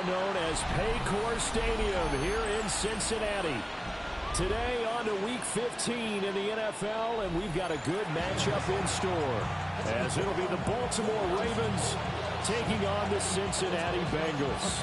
known as Paycor Stadium here in Cincinnati. Today on to Week 15 in the NFL, and we've got a good matchup in store, as it'll be the Baltimore Ravens taking on the Cincinnati Bengals.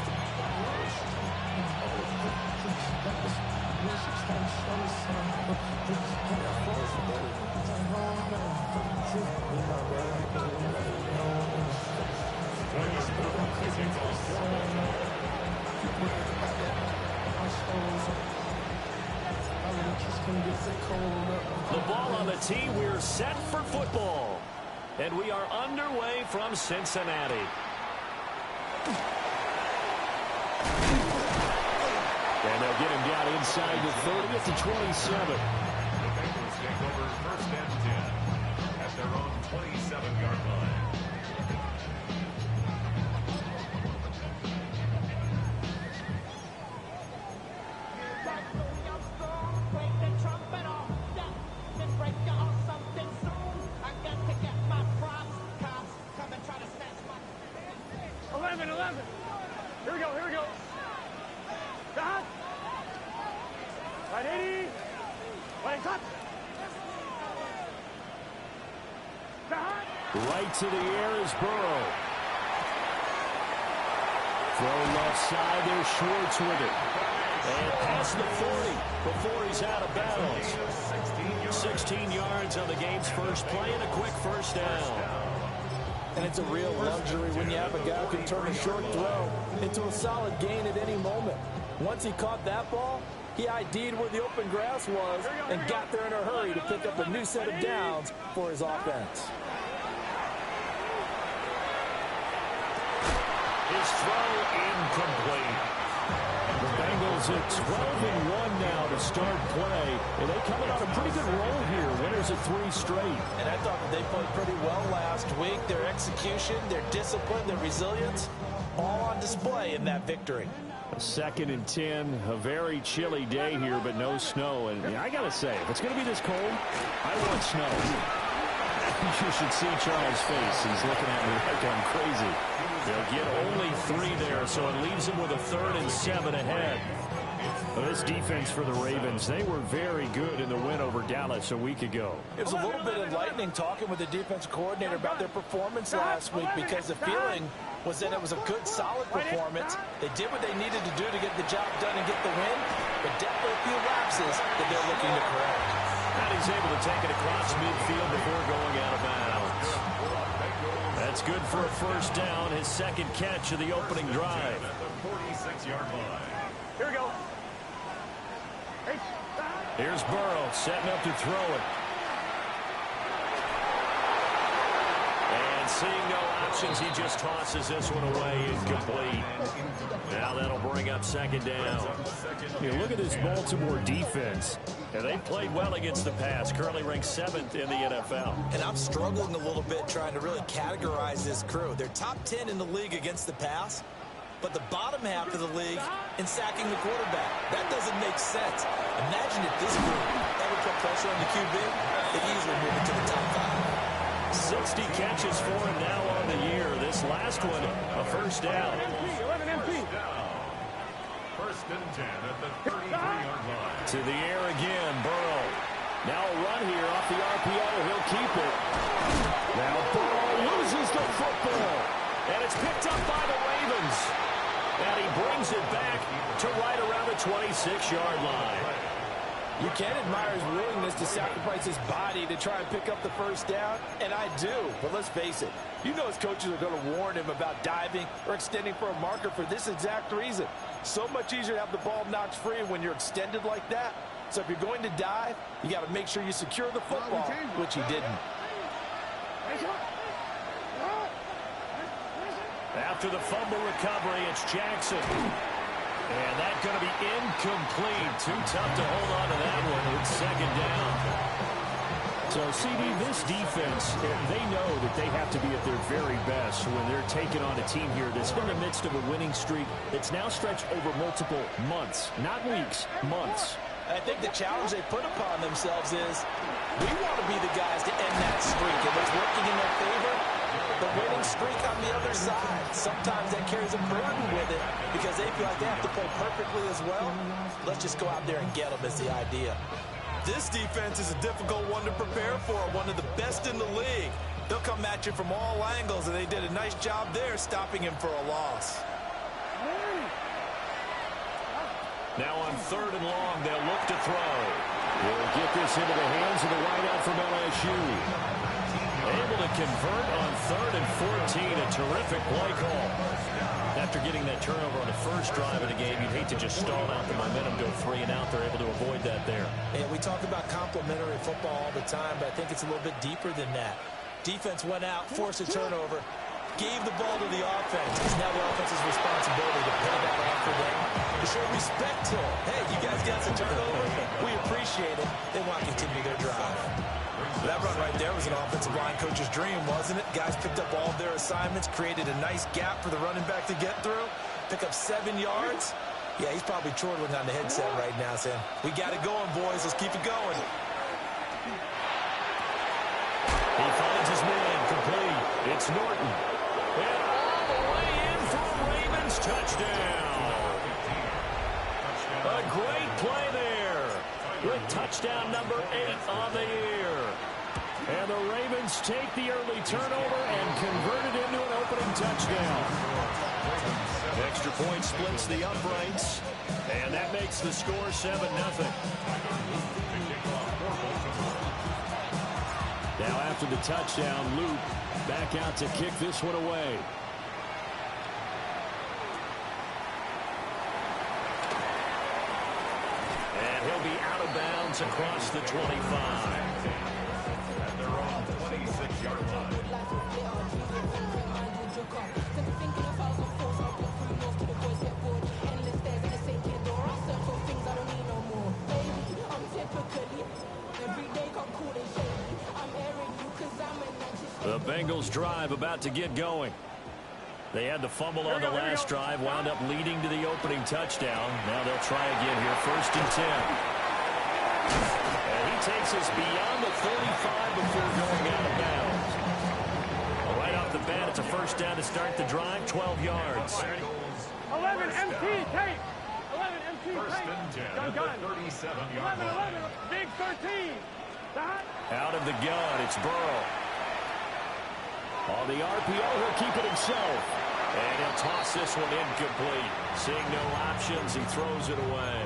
The ball on the tee. We're set for football. And we are underway from Cincinnati. And they'll get him down inside the 30 at the 27. The Bengals take over first and 10 at their own 27-yard line. Right to the air is Burrow. Throw left side, there's Schwartz with it. And past the 40 before he's out of bounds. 16 yards on the game's first play and a quick first down. And it's a real luxury when you have a guy who can turn a short throw into a solid gain at any moment. Once he caught that ball, he ID'd where the open grass was and got there in a hurry to pick up a new set of downs for his offense. His throw incomplete. The Bengals at 12-1 now to start play. And they coming on a pretty good roll here. Winners of 3 straight. And I thought that they played pretty well last week. Their execution, their discipline, their resilience, all on display in that victory. A 2nd and 10, a very chilly day here, but no snow. And I got to say, if it's going to be this cold, I want snow. You should see Charles' face. He's looking at me like I'm crazy. They'll get only 3 there, so it leaves them with a 3rd and 7 ahead. Well, this defense for the Ravens, they were very good in the win over Dallas a week ago. It was a little bit enlightening talking with the defensive coordinator about their performance last week, because the feeling was that it was a good, solid performance. They did what they needed to do to get the job done and get the win, but definitely a few lapses that they're looking to correct. And he's able to take it across midfield before going out of bounds. That's good for a first down, his 2nd catch of the opening drive. The 46-yard line. Here we go. Here's Burrow setting up to throw it. And seeing no options, he just tosses this one away, incomplete. Now that'll bring up 2nd down. Look at this Baltimore defense. And they played well against the pass, currently ranked 7th in the NFL. And I'm struggling a little bit trying to really categorize this crew. They're top 10 in the league against the pass, but the bottom half of the league in sacking the quarterback. That doesn't make sense. Imagine if this group ever put pressure on the QB, they'd easily move into the top 5. 60 catches for him now on the year. This last one, a first down. 11 MP. First and 10 at the 33-yard line. To the air again, Burrow. Now a run here off the RPO. He'll keep it. Now Burrow loses the football. And it's picked up by the Ravens. And he brings it back to right around the 26-yard line. You can admire his willingness to sacrifice his body to try and pick up the first down, and I do. But let's face it, you know his coaches are going to warn him about diving or extending for a marker for this exact reason. So much easier to have the ball knocked free when you're extended like that. So if you're going to dive, you got to make sure you secure the football, which he didn't. After the fumble recovery, it's Jackson. And that's going to be incomplete. Too tough to hold on to that one with 2nd down. So, CD, this defense, they know that they have to be at their very best when they're taking on a team here that's in the midst of a winning streak that's now stretched over multiple months, not weeks, months. I think the challenge they put upon themselves is we want to be the guys to end that streak. And what's working in their favor, the winning streak on the other side. Sometimes that carries a burden with it because they feel like they have to play perfectly as well. Let's just go out there and get them is the idea. This defense is a difficult one to prepare for, one of the best in the league. They'll come at you from all angles, and they did a nice job there stopping him for a loss. Now on 3rd and long, they'll look to throw. We'll get this into the hands of the wideout from LSU. Able to convert on 3rd and 14, a terrific play call. After getting that turnover on the first drive of the game, you'd hate to just stall out the momentum, go 3 and out. They're able to avoid that there. And we talk about complementary football all the time, but I think it's a little bit deeper than that. Defense went out, forced a turnover, gave the ball to the offense. It's now the offense's responsibility to pay that off for them, to show respect to them. Hey, you guys got some turnover. We appreciate it. They want to continue their drive. That run right there was an offensive line coach's dream, wasn't it? Guys picked up all of their assignments, created a nice gap for the running back to get through, pick up 7 yards. Yeah, he's probably chortling on the headset right now saying, we got it going, boys. Let's keep it going. He finds his man complete. It's Norton. And all the way in for a Ravens touchdown. A great play there. With touchdown number 8 on the year. And the Ravens take the early turnover and convert it into an opening touchdown. Extra point splits the uprights. And that makes the score 7-0. Now after the touchdown, Luke back out to kick this one away. And he'll be out of bounds across the 25. At their own 26-yard line. The Bengals drive about to get going. They had the fumble on the last drive, wound up leading to the opening touchdown. Now they'll try again here, 1st and 10. And he takes us beyond the 35 before going out of bounds. Well, right off the bat, it's a 1st down to start the drive, 12 yards. 11 MT tape. 11 MT First tape. and 10 Gun, at gun. the 37-yard 11, line. 11. Big 13. Dot. Out of the gun, it's Burrow. On the RPO, he'll keep it himself. And he'll toss this one incomplete. Seeing no options, he throws it away.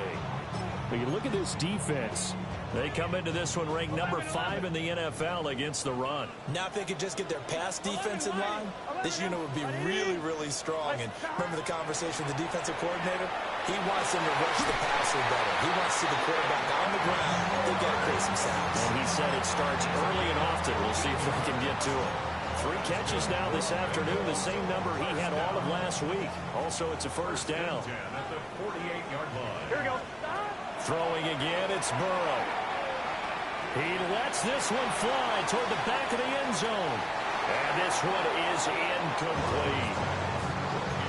But you look at this defense. They come into this one ranked number 5 in the NFL against the run. Now if they could just get their pass defense in line, this unit would be really, really strong. And remember the conversation with the defensive coordinator? He wants them to rush the passer better. He wants to see the quarterback on the ground. They got to create some sacks. And he said it starts early and often. We'll see if they can get to him. 3 catches now this afternoon, the same number he had all of last week. Also, it's a 1st down. 10 at the 48-yard line. Here we go. Throwing again, it's Burrow. He lets this one fly toward the back of the end zone. And this one is incomplete.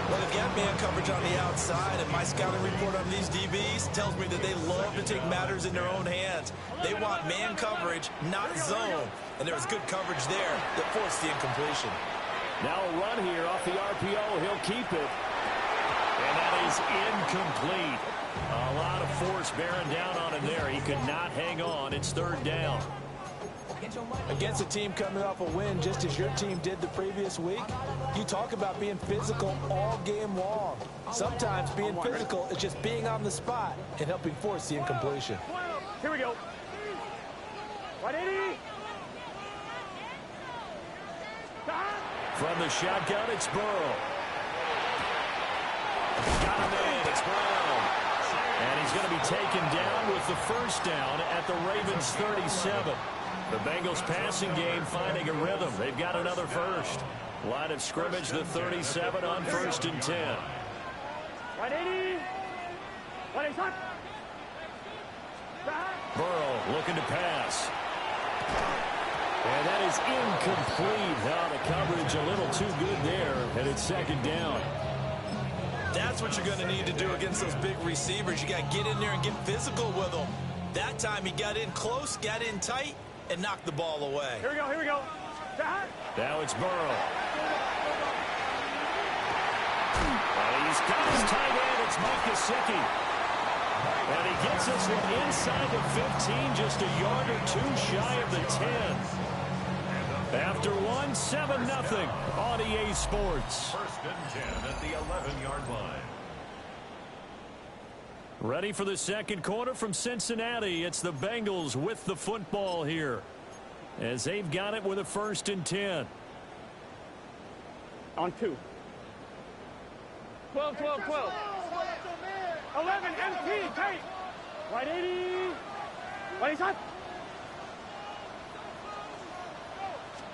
Well, they've got man coverage on the outside, and my scouting report on these DBs tells me that they love to take matters in their own hands. They want man coverage, not zone. And there was good coverage there that forced the incompletion. Now a run here off the RPO. He'll keep it. And that is incomplete. A lot of force bearing down on him there. He could not hang on. It's 3rd down. Against a team coming off a win, just as your team did the previous week, you talk about being physical all game long. Sometimes being physical is just being on the spot and helping force the incompletion. Here we go. 180. From the shotgun, it's Burrow. Got him in. It's Brown. And he's going to be taken down with the 1st down at the Ravens 37. The Bengals passing game finding a rhythm. They've got another 1st. Line of scrimmage, the 37 on 1st and 10. 180. 180. Burrow looking to pass. And that is incomplete. The coverage a little too good there, and it's 2nd down. That's what you're going to need to do against those big receivers. You got to get in there and get physical with them. That time he got in close, got in tight, and knocked the ball away. Here we go. Here we go. Now it's Burrow. He's got his tight end. It's Mike Gesicki. And he gets this one inside the 15, just a yard or two shy of the 10. After one, 7-0 on EA Sports. First and 10 at the 11-yard line. Ready for the second quarter from Cincinnati. It's the Bengals with the football here, as they've got it with a 1st and 10. On 2. 12, 12, 12. 11, empty, tight. Right 80. Right shot.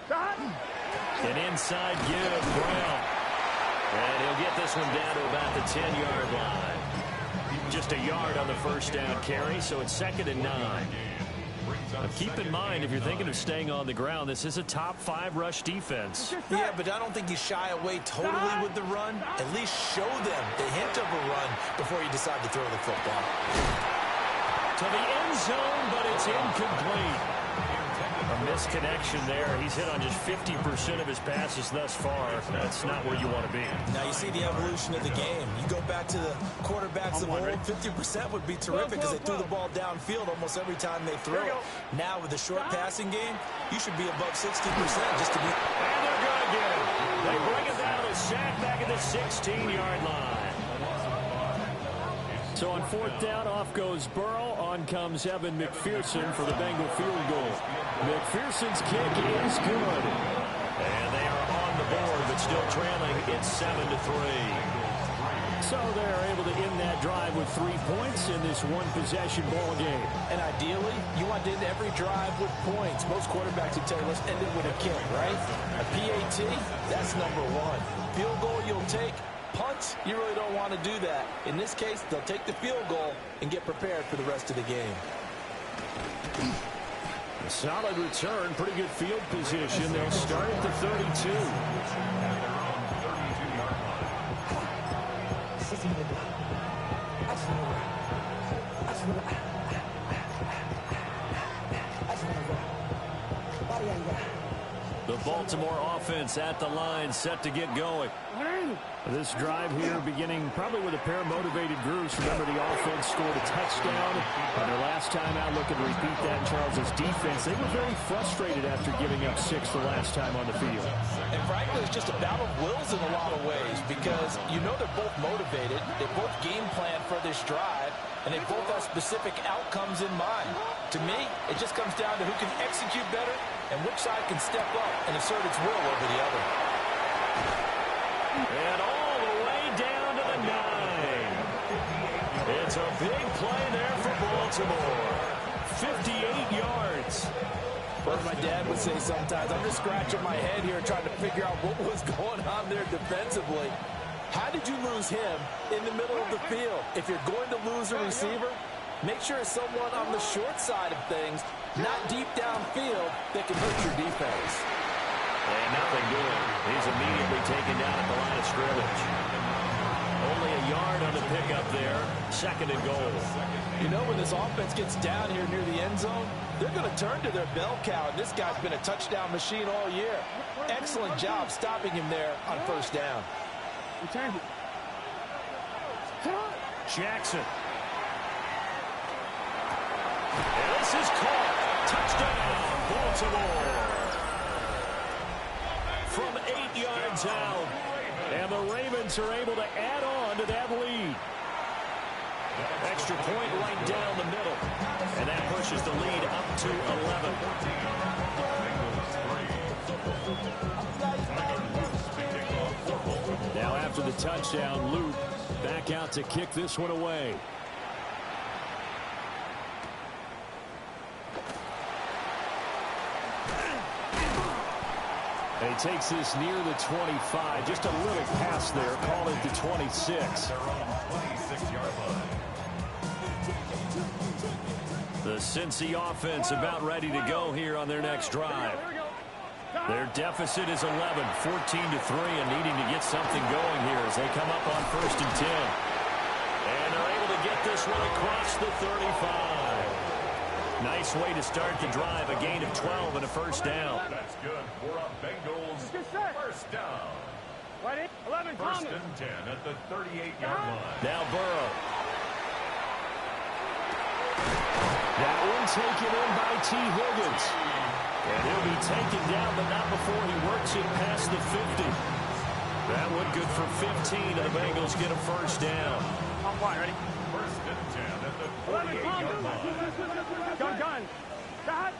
Shot. An inside give, Brown. And he'll get this one down to about the 10-yard line. Just a yard on the first down carry, so it's 2nd and 9. Now keep in mind, if you're thinking of staying on the ground, this is a top 5 rush defense. Yeah, but I don't think you shy away totally with the run. At least show them the hint of a run before you decide to throw the football. To the end zone, but it's incomplete. A misconnection there. He's hit on just 50% of his passes thus far. That's not where you want to be. Now you see the evolution of the game. You go back to the quarterbacks of old, 50% would be terrific because they threw the ball downfield almost every time they throw it. Now with the short passing game, you should be above 60% just to be. And they're going to get it. They bring it down to a sack back at the 16-yard line. So on 4th down, off goes Burrow. On comes Evan McPherson for the Bengal field goal. McPherson's kick is good. And they are on the board, but still trailing. It's 7-3. So they're able to end that drive with 3 points in this one-possession ball game. And ideally, you want to end every drive with points. Most quarterbacks would tell you, let's end it with a kick, right? A PAT, that's number 1. Field goal you'll take. Punts, you really don't want to do that. In this case, they'll take the field goal and get prepared for the rest of the game. A solid return, pretty good field position. They'll start at the 32. The Baltimore offense at the line, set to get going. This drive here beginning probably with a pair of motivated groups. Remember, the offense scored a touchdown. And their last time out, looking to repeat that in Charles' defense. They were very frustrated after giving up 6 the last time on the field. And frankly, it's just a battle of wills in a lot of ways because you know they're both motivated. They both game plan for this drive, and they both have specific outcomes in mind. To me, it just comes down to who can execute better and which side can step up and assert its will over the other. And all the way down to the 9. It's a big play there for Baltimore. 58 yards. What my dad would say sometimes, I'm just scratching my head here trying to figure out what was going on there defensively. How did you lose him in the middle of the field? If you're going to lose a receiver, make sure it's someone on the short side of things, not deep downfield, that can hurt your defense. And nothing doing. He's immediately taken down at the line of scrimmage. Only a yard on the pickup there. 2nd and goal. You know, when this offense gets down here near the end zone, they're going to turn to their bell cow. And this guy's been a touchdown machine all year. Excellent job stopping him there on 1st down. Jackson. And this is caught. Touchdown, Baltimore. From 8 yards out. And the Ravens are able to add on to that lead. Extra point right down the middle. And that pushes the lead up to 11. Now after the touchdown, Luke back out to kick this one away. And he takes this near the 25. Just a little pass there. Call it the 26. The Cincy offense about ready to go here on their next drive. Their deficit is 11, 14-3, and needing to get something going here as they come up on 1st and 10. And they're able to get this one across the 35. Nice way to start the drive. A gain of 12 and a 1st down. That's good for a Bengals 1st down. Right 11, First Thomas. and 10 at the 38-yard line. Now Burrow. That one taken in by T. Higgins. And he'll be taken down, but not before he works it past the 50. That one good for 15, and the Bengals get a first down. I'm wide, ready? First and 10 at the 11, 48-yard line. Gun. Dot.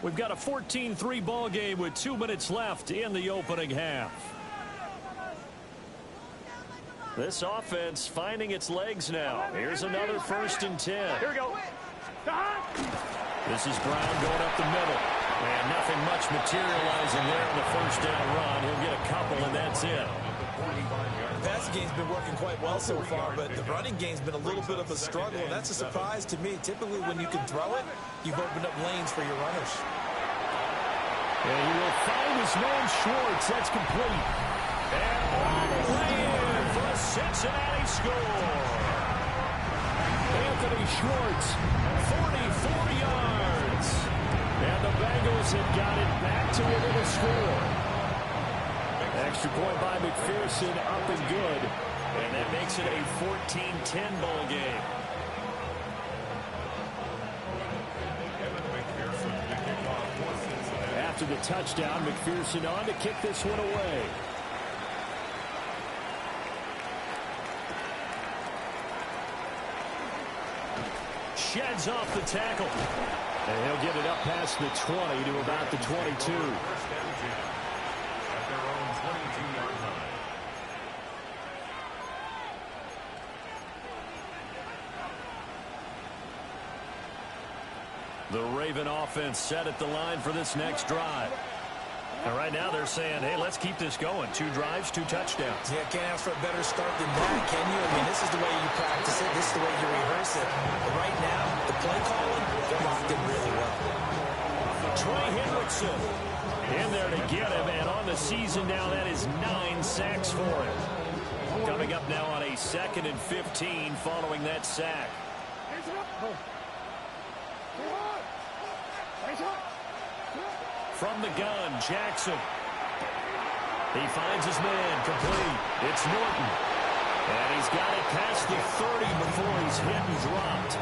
We've got a 14-3 ball game with 2 minutes left in the opening half. This offense finding its legs now. Here's another first and 10. Here we go. Dot. This is Brown going up the middle. And nothing much materializing there in the first down run. He'll get a couple, and that's it. The passing game's been working quite well so far, but the running game's been a little bit of a struggle, and that's a surprise to me. Typically, when you can throw it, you've opened up lanes for your runners. And he will find his man Schwartz. That's complete. And all the way in for a Cincinnati score. Anthony Schwartz, 44 yards. And the Bengals have got it back to within a score. Extra point by McPherson, up and good. And that makes it a 14-10 ball game. After the touchdown, McPherson on to kick this one away. Sheds off the tackle. And he'll get it up past the 20 to about the 22. First and 10 at their own 22-yard line. The Raven offense set at the line for this next drive. And right now they're saying, hey, let's keep this going. 2 drives, 2 touchdowns. Yeah, can't ask for a better start than that, can you? I mean, this is the way you practice it. This is the way you rehearse it. But right now, the play calling, they're locked in really well. Trey Hendrickson in there to get him. And on the season now, that is 9 sacks for him. Coming up now on a 2nd and 15 following that sack. From the gun, Jackson. He finds his man, complete. It's Norton. And he's got it past the 30 before he's hit and dropped.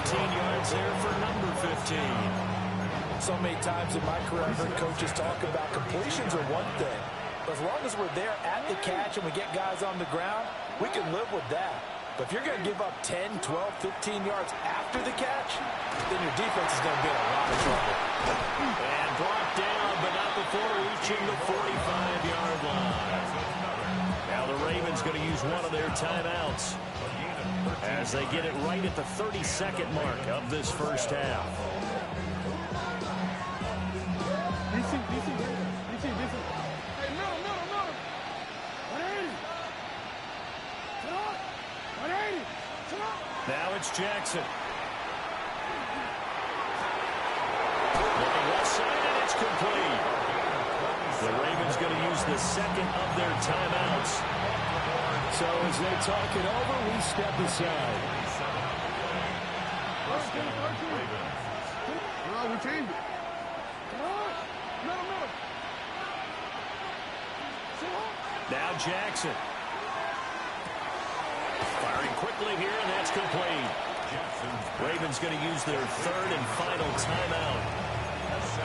15 yards there for number 15. So many times in my career, I've heard coaches talk about completions are one thing. But as long as we're there at the catch and we get guys on the ground, we can live with that. But if you're going to give up 10, 12, 15 yards after the catch, then your defense is going to be in a lot of trouble. And brought down, but not before reaching the 45-yard line. Now the Ravens going to use one of their timeouts as they get it right at the 32nd mark of this first half. DC. Hey, middle. 180. Now it's Jackson. Looking left side, and it's complete. The Ravens going to use the second of their timeouts. So as they talk it over, we step aside. We changed it. Middle. Now Jackson. Firing quickly here, and that's complete. Ravens going to use their 3rd and final timeout.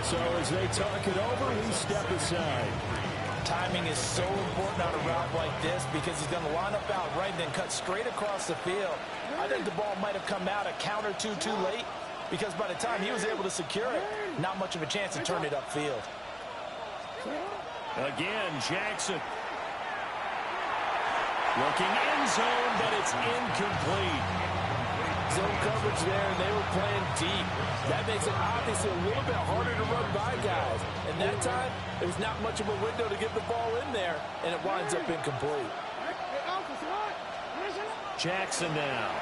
So as they talk it over, we step aside. Timing is so important on a route like this because he's going to line up out right and then cut straight across the field. I think the ball might have come out a count or two too late because by the time he was able to secure it, not much of a chance to turn it upfield. Again, Jackson. Looking end zone, but it's incomplete. Zone coverage there, and they were playing deep. That makes it obviously a little bit harder to run by guys. And that time, there's not much of a window to get the ball in there, and it winds up incomplete. Jackson now.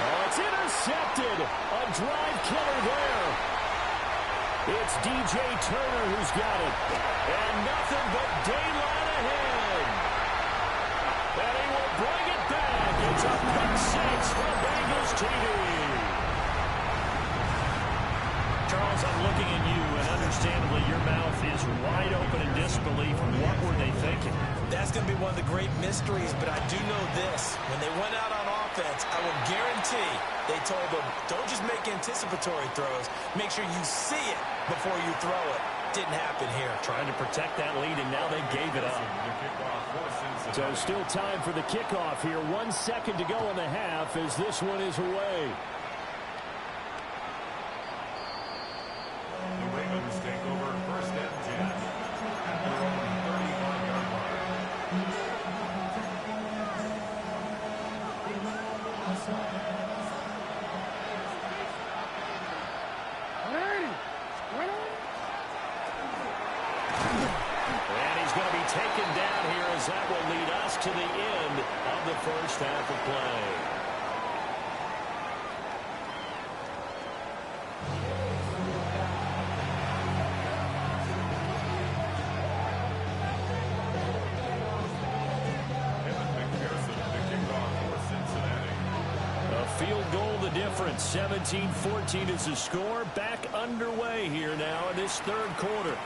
Oh, it's intercepted. A drive killer there. It's DJ Turner who's got it. And nothing but daylight ahead. And he will bring it back. It's a pick six for Bengals TV. Charles, I'm looking at you and is going to be one of the great mysteries, but I do know this. When they went out on offense, I will guarantee they told them, don't just make anticipatory throws. Make sure you see it before you throw it. Didn't happen here. Trying to protect that lead, and now they gave it up. So still time for the kickoff here. 1 second to go in the half as this one is away. The Ravens take over first and 10 at their own 35-yard And he's going to be taken down here as that will lead us to the end of the first half of play. Field goal the difference. 17-14 is the score. Back underway here now in this third quarter.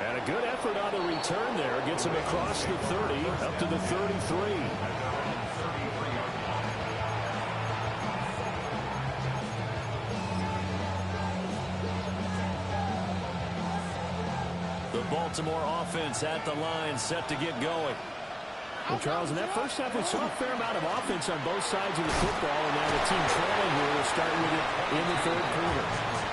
And a good effort on the return there. Gets him across the 30 up to the 33. The Baltimore offense at the line, set to get going. Well, Charles, in that first half, we saw a fair amount of offense on both sides of the football, and now the team trailing here will start with it in the third quarter.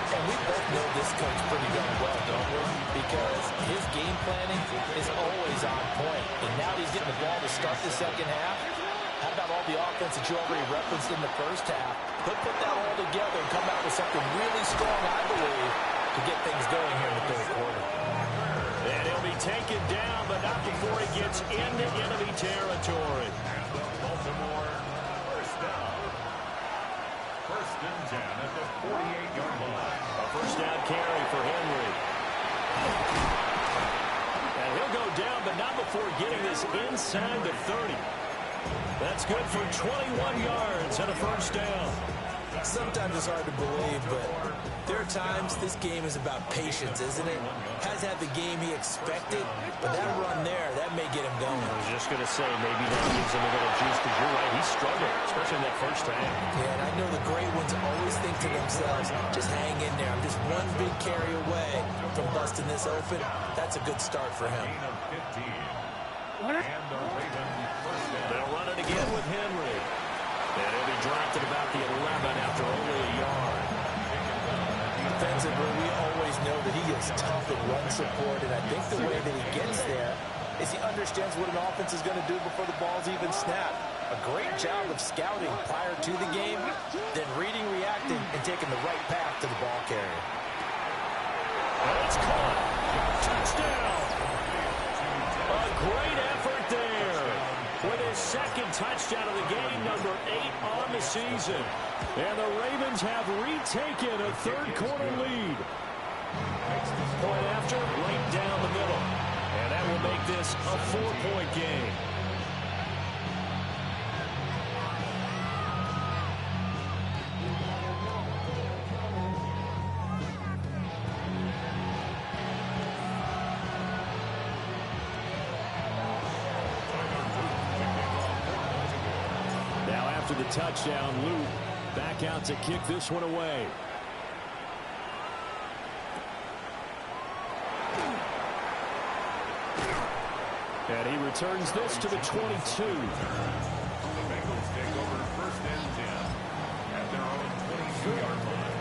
And we both know this coach pretty darn well, don't we? Because his game planning is always on point. And now he's getting the ball to start the second half. How about all the offense that you already referenced in the first half? He'll put that all together and come out with something really strong, I believe, to get things going here in the third quarter. And he'll be taken down, but not before he gets into enemy territory. And the Baltimore first down. First and 10 at the 48-yard line. A first down carry for Henry. And he'll go down, but not before getting this inside the 30. That's good for 21 yards and a first down. Sometimes it's hard to believe, but there are times this game is about patience, isn't it? Has had the game he expected, but that run there, that may get him going. I was just going to say, maybe that gives him a little juice, because you're right, he's struggling, especially in that first half. Yeah, and I know the great ones always think to themselves, just hang in there. I'm just one big carry away from busting this open. That's a good start for him. And the Ravens first down. They'll run it again with Henry. And he'll be dropped at about the 11 after only a yard. Defensively, we always know that he is tough in run support, and I think the way that he gets there is he understands what an offense is going to do before the ball's even snapped. A great job of scouting prior to the game, then reading, reacting, and taking the right path to the ball carrier. And it's caught. Touchdown. A great effort there. With his second touchdown of the game, number 8 on the season. And the Ravens have retaken a third-quarter lead. Point after, right down the middle. And that will make this a 4-point game. The touchdown, Luke back out to kick this one away. And he returns this to the 22. The Bengals take over first and 10 at their own 22-yard line.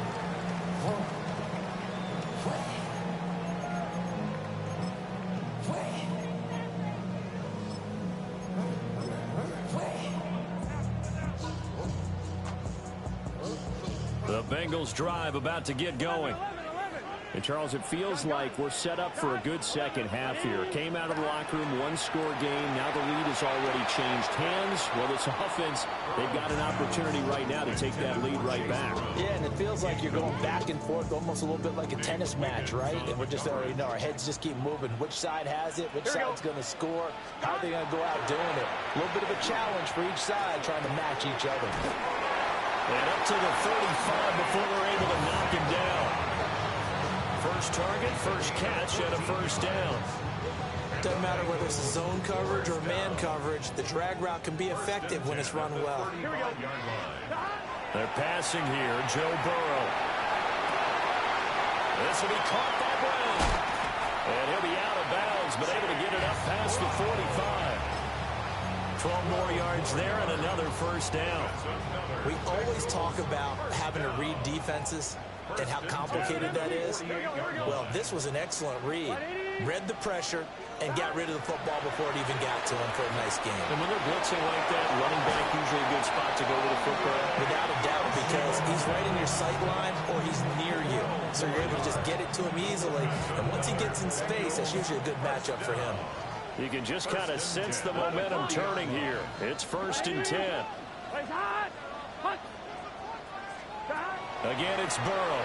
The Bengals drive about to get going. And, Charles, it feels like we're set up for a good second half here. Came out of the locker room, one-score game. Now the lead has already changed hands. Well, this offense, they've got an opportunity right now to take that lead right back. Yeah, and it feels like you're going back and forth, almost a little bit like a tennis match, right? And we're just already know our heads just keep moving. Which side has it? Which side's going to score? How are they going to go out doing it? A little bit of a challenge for each side, trying to match each other. And up to the 35 before they're able to knock him down. First target, first catch, and a first down. Doesn't matter whether it's a zone coverage or man coverage, the drag route can be effective when it's run well. They're passing here, Joe Burrow. This will be caught by Brown. And he'll be out of bounds, but able to get it up past the 45. 12 more yards there and another first down. We always talk about having to read defenses and how complicated that is. Well, this was an excellent read. Read the pressure and got rid of the football before it even got to him for a nice game. And when they're blitzing like that, running back usually a good spot to go with the football. Without a doubt, because he's right in your sight line or he's near you. So you're able to just get it to him easily. And once he gets in space, that's usually a good matchup for him. You can just kind of sense the momentum turning here. It's 1st and 10. Again, it's Burrow.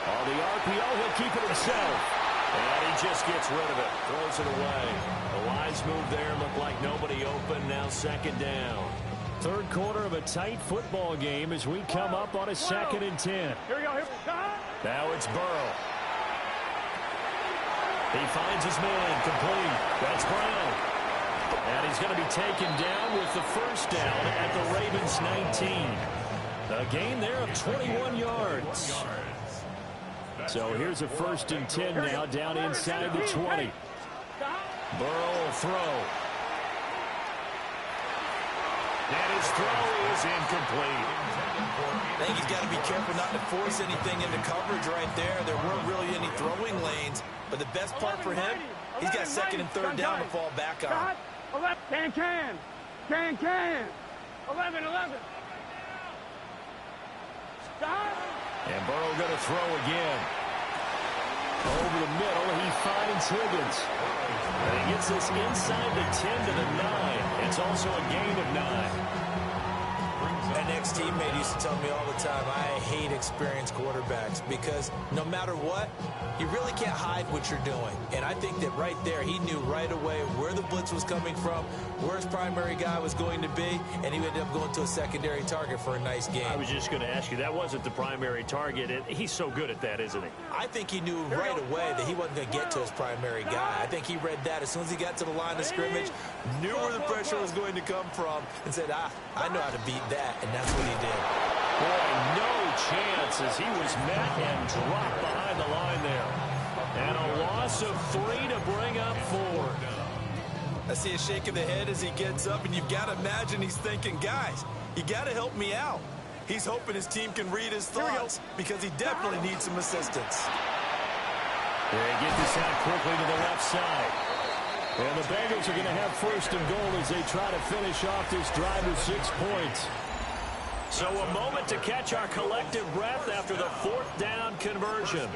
On the RPO, he'll keep it himself. And he just gets rid of it. Throws it away. The wise move there. Looked like nobody open. Now 2nd down. 3rd quarter of a tight football game as we come up on a 2nd and 10. Here we go. Now it's Burrow. He finds his man, complete. That's Brown. And he's going to be taken down with the first down at the Ravens 19. A gain there of 21 yards. So here's a 1st and 10 now down inside the 20. Burrow will throw. And his throw is incomplete. I think he's got to be careful not to force anything into coverage right there. There weren't really any throwing lanes. But the best part for him, he's got 2nd and 3rd down to fall back on. 11, can. 11. And Burrow going to throw again. Over the middle, he finds Higgins. And he gets this inside the 10 to the 9. It's also a gain of 9. An ex-teammate used to tell me all the time, I hate experienced quarterbacks because no matter what, you really can't hide what you're doing. And I think that right there, he knew right away where the blitz was coming from, where his primary guy was going to be, and he ended up going to a secondary target for a nice game. I was just going to ask you, that wasn't the primary target. He's so good at that, isn't he? I think he knew right away that he wasn't going to get to his primary guy. I think he read that as soon as he got to the line of scrimmage, knew where the pressure was going to come from, and said, I know how to beat that, and that's what he did. Boy, no chance as he was met and dropped behind the line there. And a loss of 3 to bring up 4. I see a shake of the head as he gets up, and you've got to imagine he's thinking, guys, you got to help me out. He's hoping his team can read his thoughts because he definitely needs some assistance. They get this out quickly to the left side. And the Bengals are going to have 1st and goal as they try to finish off this drive with 6 points. So a moment to catch our collective breath after the 4th down conversion.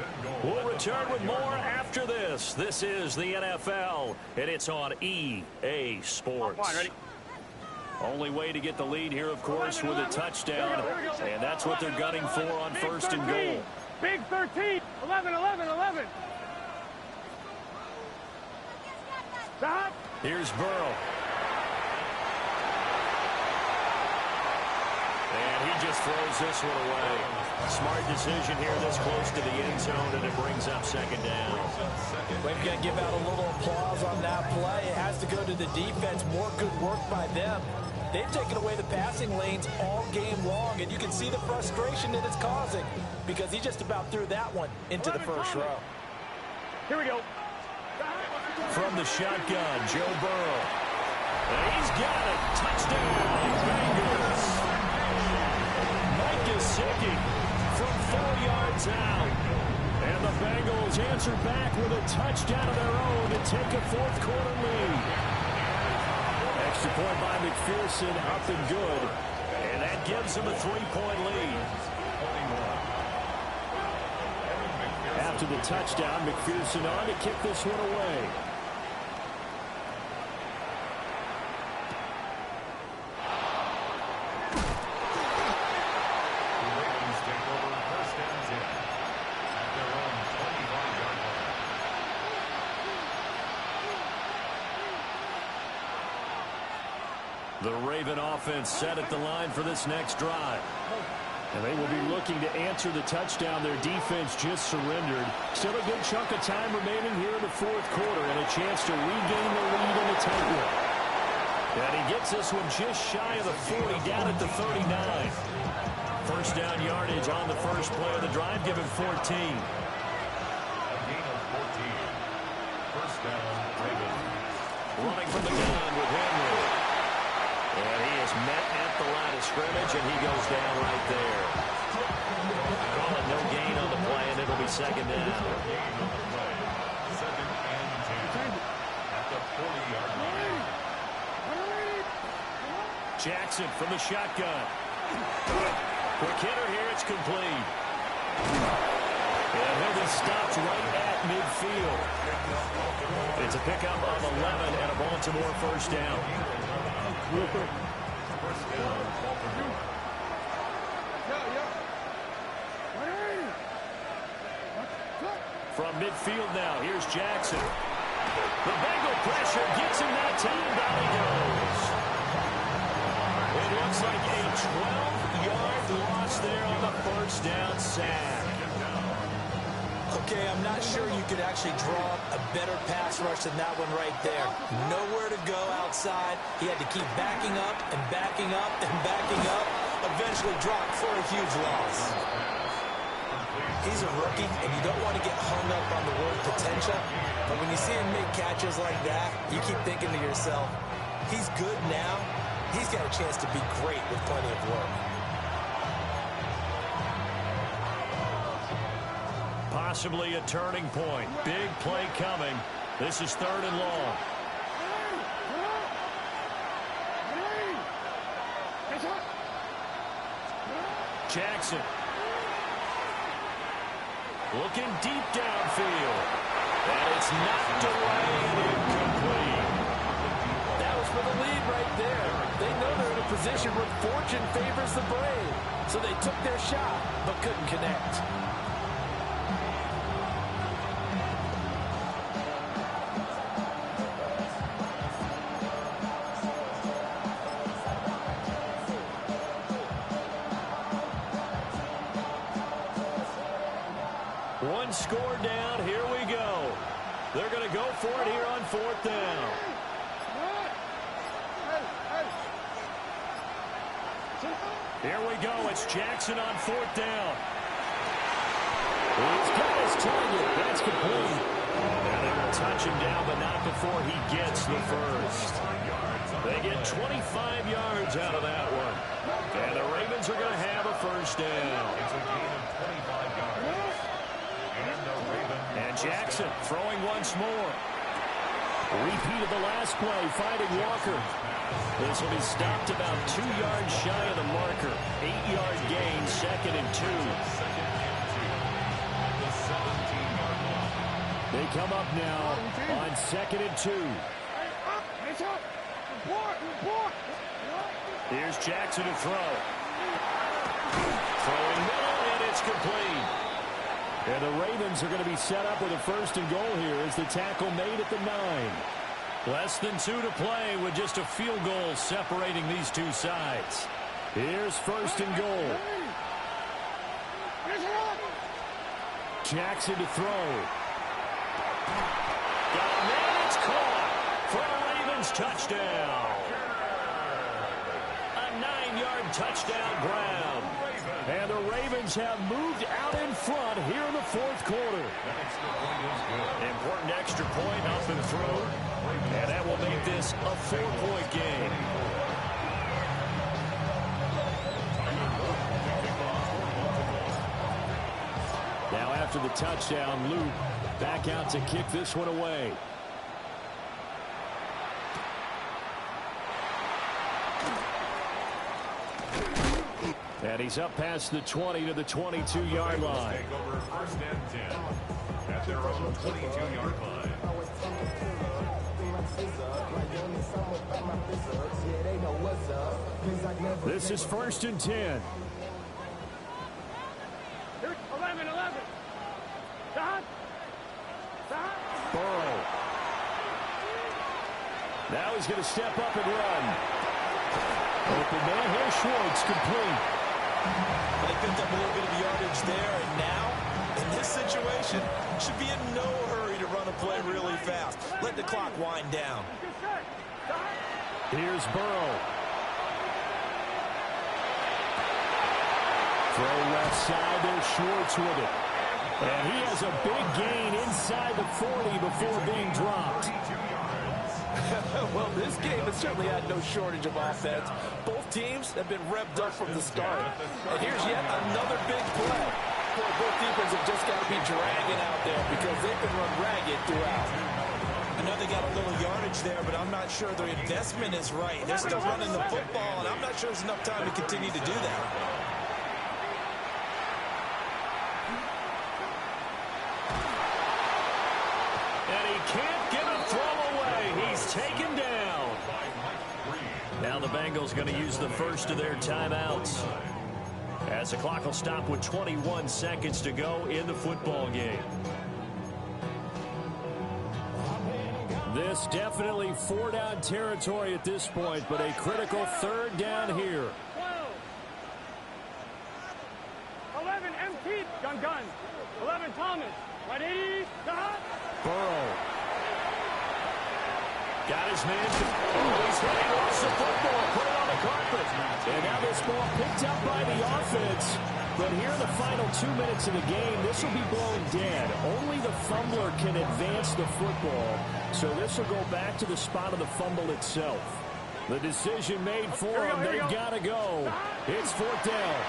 We'll return with more after this. This is the NFL, and it's on EA Sports. Only way to get the lead here, of course, with a touchdown, and that's what they're gunning for on 1st and goal. Big 13, 11. Stop. Here's Burrow. And he just throws this one away. Smart decision here this close to the end zone, and it brings up 2nd down. We've got to give out a little applause on that play. It has to go to the defense. More good work by them. They've taken away the passing lanes all game long, and you can see the frustration that it's causing because he just about threw that one into the first row. Here we go. From the shotgun, Joe Burrow. And he's got it. Touchdown, Bengals. Mike Gesicki from 4 yards out. And the Bengals answer back with a touchdown of their own to take a 4th quarter lead. Extra point by McPherson, up and good. And that gives them a 3-point lead. After the touchdown, McPherson on to kick this one away. The Raven offense set at the line for this next drive. And they will be looking to answer the touchdown their defense just surrendered. Still a good chunk of time remaining here in the fourth quarter and a chance to regain the lead in a tight one. And he gets this one just shy of the 40, down at the 39. First down yardage on the first play of the drive, give him 14. A gain of 14. First down, Ravens. Running from the gun with Henry. And he is met at the line of scrimmage, and he goes down right there. Call it no gain on the play, and it'll be second down. Gain on the play. Second and 10. At the 40-yard line. Jackson from the shotgun. Quick hitter here, it's complete. And he'll be stopped right at midfield. It's a pickup of 11 and a Baltimore first down. First down, Baltimore. From midfield now, here's Jackson. The Bengal pressure gets him that time. Down he goes. It looks like a 12-yard loss there on the first down sack. Okay, I'm not sure you could actually draw a better pass rush than that one right there. Nowhere to go outside. He had to keep backing up and backing up and backing up. Eventually dropped for a huge loss. He's a rookie, and you don't want to get hung up on the word potential. But when you see him make catches like that, you keep thinking to yourself, he's good now. He's got a chance to be great with plenty of work. Possibly a turning point. Big play coming. This is third and long. Jackson. Looking deep downfield. And it's knocked away and incomplete. That was for the lead right there. They know they're in a position where fortune favors the brave. So they took their shot, but couldn't connect. One score down. Here we go. They're going to go for it here on fourth down. Here we go. It's Jackson on fourth down. He's got his target. That's complete. And they will touch him down, but not before he gets the first. They get 25 yards out of that one. And the Ravens are going to have a first down. It's a gain of 25 yards. And Jackson throwing once more. Repeat of the last play, finding Walker. This will be stopped about 2 yards shy of the marker. 8-yard gain, second and 2. They come up now on second and 2. Here's Jackson to throw. Throwing middle, and it's complete. And the Ravens are going to be set up with a first and goal here as the tackle made at the 9. Less than 2 to play with just a field goal separating these two sides. Here's first and goal. Jackson to throw. Got a man, it's caught for a Ravens touchdown. A 9-yard touchdown ground. And the Ravens have moved out in front here in the fourth quarter. Important extra point up and through. And that will make this a 4-point game. Now after the touchdown, Luke back out to kick this one away. And he's up past the 20 to the 22-yard line. Take over first and 10 at their own 22-yard line. This is first and 10. 11. Burrow. Now he's going to step up and run. Open man here, Schwartz, complete. They picked up a little bit of yardage there, and now, in this situation, should be in no hurry to run a play really fast. Let the clock wind down. Here's Burrow. Throw left side, there's Schwartz with it. And he has a big gain inside the 40 before being dropped. Well, this game has certainly had no shortage of offense. Both teams have been revved up from the start. And here's yet another big play. Boy, both defenses have just got to be dragging out there because they've been run ragged throughout. I know they got a little yardage there, but I'm not sure their investment is right. They're still running the football, and I'm not sure there's enough time to continue to do that. And he can't get a throw away. He's taken down. Now the Bengals going to use the first of their timeouts, as the clock will stop with 21 seconds to go in the football game. This definitely 4-down territory at this point, but a critical 3rd down here. 11, MT, gun. 11, Thomas. Right 80, Burrow. Got his man. Oh, he's hit. He lost the football. Put it on the carpet. And now this ball picked up by the offense. But here in the final 2 minutes of the game, this will be blown dead. Only the fumbler can advance the football. So this will go back to the spot of the fumble itself. The decision made for them. They've got to go. It's 4th down.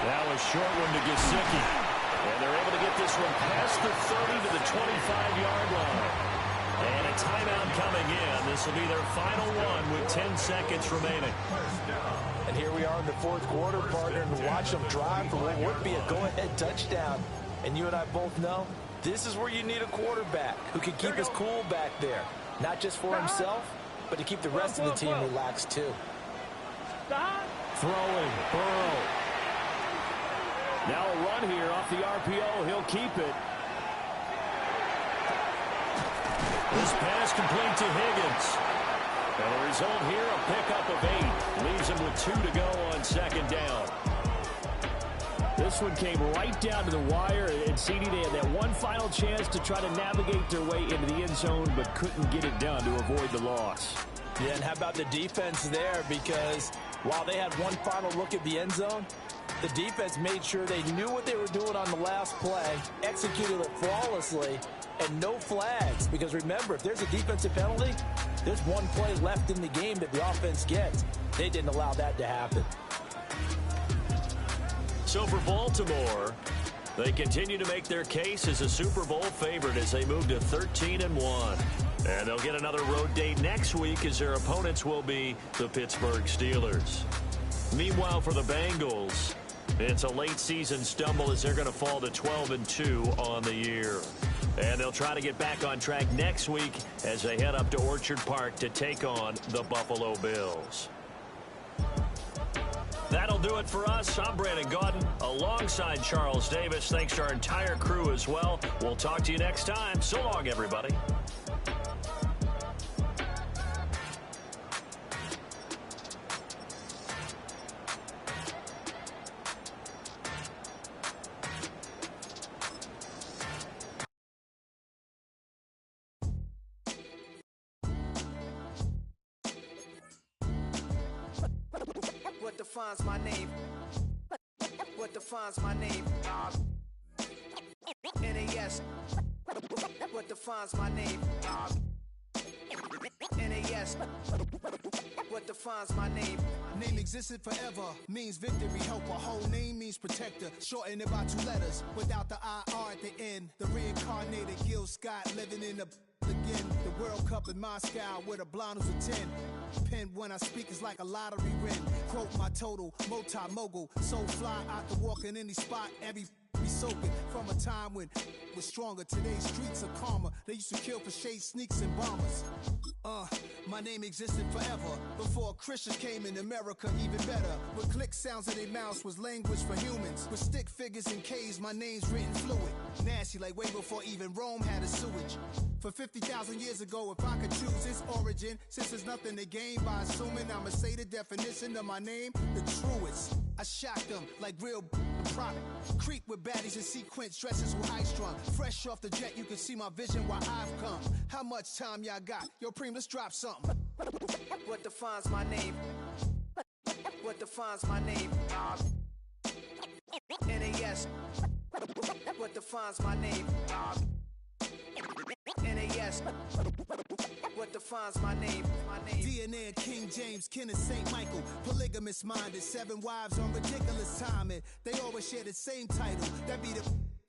That was short one to Gesicki. And they're able to get this one past the 30 to the 25-yard line. And a timeout coming in. This will be their final one with 10 seconds remaining. And here we are in the 4th quarter, partner, and watch them drive for what would be a go-ahead touchdown. And you and I both know this is where you need a quarterback who can keep his cool back there. Not just for himself, but to keep the rest of the team relaxed too. Throwing, Burrow. Now a run here off the RPO. He'll keep it. This pass complete to Higgins. And the result here, a pickup of 8. Leaves him with 2 to go on 2nd down. This one came right down to the wire. And CD, they had that one final chance to try to navigate their way into the end zone, but couldn't get it done to avoid the loss. Yeah, and how about the defense there? Because while they had one final look at the end zone, the defense made sure they knew what they were doing on the last play, executed it flawlessly, and no flags. Because remember, if there's a defensive penalty, there's one play left in the game that the offense gets. They didn't allow that to happen. So for Baltimore, they continue to make their case as a Super Bowl favorite as they move to 13-1. And they'll get another road date next week as their opponents will be the Pittsburgh Steelers. Meanwhile, for the Bengals, it's a late season stumble as they're going to fall to 12-2 on the year. And they'll try to get back on track next week as they head up to Orchard Park to take on the Buffalo Bills. That'll do it for us. I'm Brandon Gaudin alongside Charles Davis. Thanks to our entire crew as well. We'll talk to you next time. So long, everybody. What defines my name? What defines my name? NAS. What defines my name? NAS. What defines my name? Name existed forever, means victory, helper. Whole name means protector, shorten it by 2 letters, without the IR at the end. The reincarnated Gil Scott living in the again. The World Cup in Moscow with a blind who's a 10. Pen when I speak is like a lottery win. Quote my total, multi-mogul. So fly out to walk in any spot, every be soaking. From a time when was stronger. Today's streets are calmer. They used to kill for shade sneaks and bombers. My name existed forever before Christians came in America, even better. With click sounds in their mouths was language for humans. With stick figures and K's, my name's written fluid. Nasty like way before even Rome had a sewage. For 50,000 years ago, if I could choose its origin, since there's nothing to gain by assuming, I'ma say the definition of my name, the truest. I shocked them like real product. Creep with baddies in sequence, dresses with high strung. Fresh off the jet, you can see my vision while I've come. How much time y'all got? Yo, Preem, let's drop something. What defines my name? What defines my name? NAS. What defines my name? NAS. What defines my name? DNA of King James, kin of St. Michael. Polygamous minded, 7 wives on ridiculous timing. They always share the same title. That be the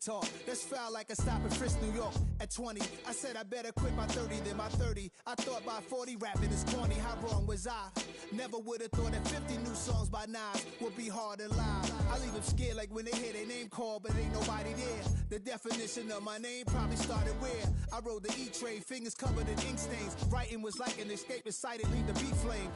talk. That's foul like a stop in Frisk, New York. At 20, I said I better quit by 30 than my 30. I thought by 40 rapping is corny. How wrong was I? Never would have thought that 50 new songs by Nas would be hard and live. I leave them scared like when they hear their name called, but ain't nobody there. The definition of my name probably started where I rode the E-train, fingers covered in ink stains. Writing was like an escape inside it, leave the beat flame.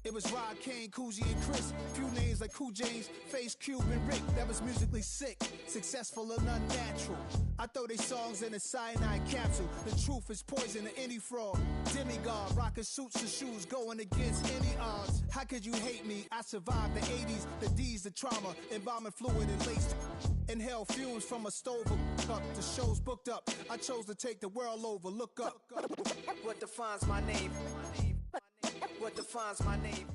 It was Rod, Kane, Coogee, and Chris. Few names like Cool James, Face, Cube, and Rick. That was musically sick, successful and unnatural. I throw they songs in a cyanide capsule. The truth is poison to any fraud. Demigod, rocking suits and shoes, going against any odds. How could you hate me? I survived the 80s, the D's, the trauma, embalming fluid and laced. Inhale fumes from a stove cup. The show's booked up. I chose to take the world over. Look up. What defines my name? What defines my name?